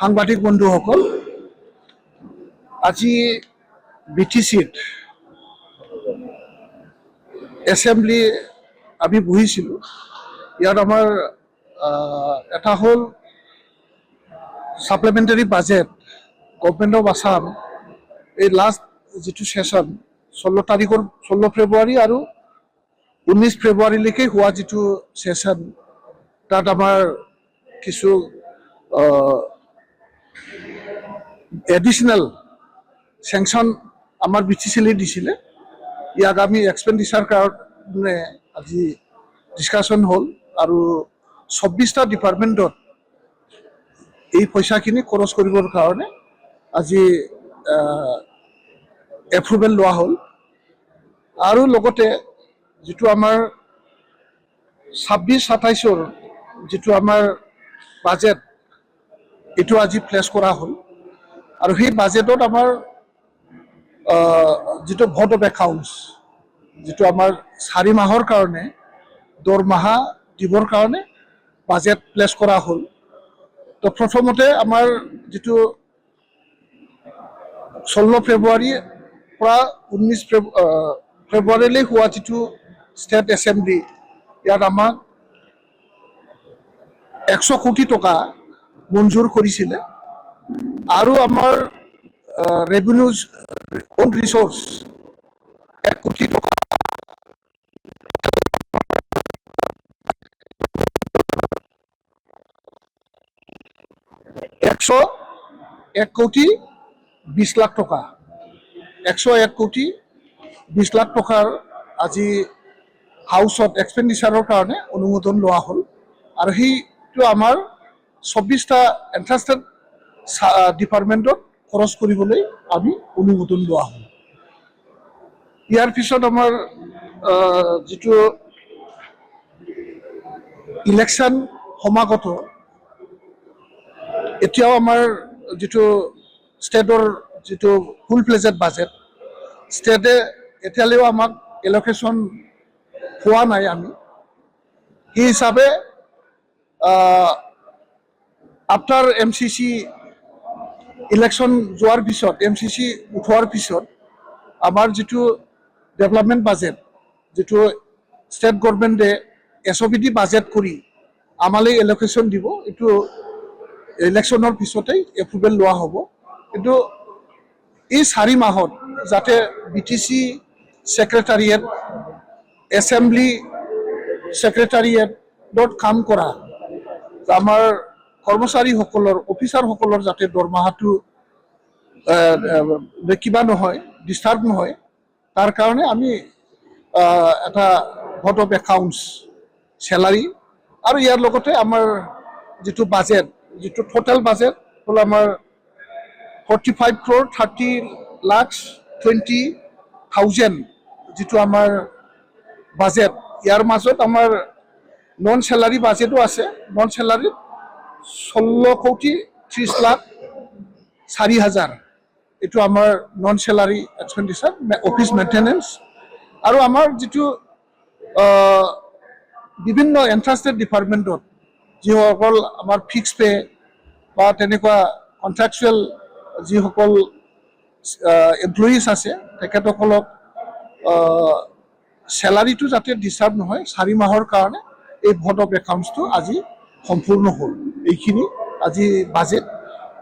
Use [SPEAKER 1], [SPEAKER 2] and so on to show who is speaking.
[SPEAKER 1] সাংবাদিক বন্ধুসকল, আজি BTCত এছেম্বলি আমি বহিছিলোঁ। ইয়াত আমাৰ এটা হ'ল সাপ্লিমেণ্টাৰী বাজেট গভৰ্ণমেণ্ট অফ আছাম। এই লাষ্ট যিটো ছেশ্যন 16 ফেব্ৰুৱাৰী আৰু 19 ফেব্ৰুৱাৰীলৈকে হোৱা যিটো ছেশ্যন, তাত আমাৰ কিছু এডিশ্যনেল চেংচন আমাৰ BTCলৈ দিছিলে। ইয়াক আমি এক্সপেণ্ডিচাৰ কাৰণে আজি ডিছকাশ্যন হ'ল আৰু 24টা ডিপাৰ্টমেণ্টত এই পইচাখিনি খৰচ কৰিবৰ কাৰণে আজি এপ্ৰুভেল লোৱা হ'ল। আৰু লগতে যিটো আমাৰ 26-27ৰ যিটো আমাৰ বাজেট, এইটো আজি প্লেচ কৰা হ'ল। আৰু সেই বাজেটত আমাৰ যিটো ভোট অফ একাউণ্টছ, যিটো আমাৰ 4 মাহৰ কাৰণে দৰমহা দিবৰ কাৰণে বাজেট প্লেচ কৰা হ'ল। তো প্ৰথমতে আমাৰ যিটো 16 ফেব্ৰুৱাৰীৰ পৰা 19 ফেব্ৰুৱাৰীলৈ হোৱা যিটো ষ্টেট এছেম্বলি, ইয়াত আমাক 100 কোটি টকা মঞ্জুৰ কৰিছিলে। আৰু আমাৰ ৰেভিনিউজ অন ৰিচোৰ্চ 1 কোটি টকা $101 কোটি 20 লাখ টকা 101 কোটি 20 লাখ টকাৰ আজি হাউচত এক্সপেণ্ডিচাৰৰ কাৰণে অনুমোদন লোৱা হ'ল। আৰু সেইটো আমাৰ 24টা এণ্ট্ৰাষ্টেড ডিপাৰ্টমেণ্টত খৰচ কৰিবলৈ আমি অনুমোদন লোৱা হ'ল। ইয়াৰ পিছত আমাৰ যিটো ইলেকশ্যন সমাগত, এতিয়াও আমাৰ যিটো ষ্টেটৰ যিটো ফুল ফ্লেজেড বাজেট, ষ্টেটে এতিয়ালৈও আমাক এল'কেশ্যন পোৱা নাই। আমি সেই হিচাপে আফটাৰ MCC ইলেকশ্যন যোৱাৰ পিছত, MCC উঠোৱাৰ পিছত আমাৰ যিটো ডেভেলপমেণ্ট বাজেট, যিটো ষ্টেট গভৰ্ণমেণ্টে SOPD বাজেট কৰি আমালৈ এল'কেশ্যন দিব, এইটো ইলেকশ্যনৰ পিছতেই এপ্ৰুভেল লোৱা হ'ব। কিন্তু এই 4 মাহত যাতে BTC ছেক্ৰেটাৰিয়েট, এছেম্বলি ছেক্ৰেটাৰিয়েটত কাম কৰা আমাৰ কৰ্মচাৰীসকলৰ, অফিচাৰসকলৰ যাতে দৰমহাটো কিবা নহয়, ডিষ্টাৰ্ব নহয়, তাৰ কাৰণে আমি এটা ভোট অফ একাউণ্টছ চেলাৰী আৰু ইয়াৰ লগতে আমাৰ যিটো বাজেট, যিটো টোটেল বাজেট হ'ল আমাৰ 45,30,20,000 যিটো আমাৰ বাজেট। ইয়াৰ মাজত আমাৰ নন চেলাৰী বাজেটো আছে। নন চেলাৰীত 16,30,04,000 এইটো আমাৰ non salary expenditure, office maintenance. আৰু আমাৰ যিটো বিভিন্ন এণ্ট্ৰাষ্টেড ডিপাৰ্টমেণ্টত যিসকল আমাৰ ফিক্স পে বা তেনেকুৱা কণ্ট্ৰেকচুৱেল যিসকল এমপ্লয়িজ আছে, তেখেতসকলক চেলাৰীটো যাতে ডিষ্টাৰ্ব নহয়, 4 মাহৰ কাৰণে এই ভোট অফ একাউণ্টছটো আজি সম্পূৰ্ণ হ'ল। এইখিনি আজি বাজেট